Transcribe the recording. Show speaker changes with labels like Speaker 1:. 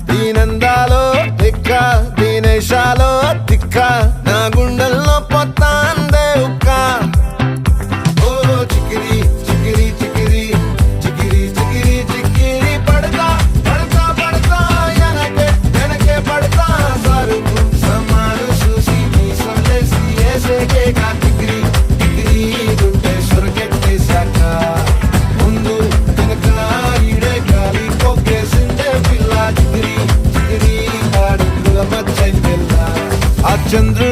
Speaker 1: దీనందాలో తిక్క దీనేశాలో తిక్క నా గుండెల్లో పొత్తాందే ఉక్క ఓ చికిరి చికిరి చికిరి చికిరి చికిరి చికిరి పడతా పడతా పడతా వెనకే పడతా సరుకు సమాను చూసి నీ సందేశి ఏసేకే కా చికిరి చికిరి గుండె సొరకెట్టేశాక ముందు వెనక ఈడే గాలి కొక్కేసిందే పిల్ల చికిరి చికిరి ఆడుకుల మధ్య పిల్ల ఆ చంద్రుడు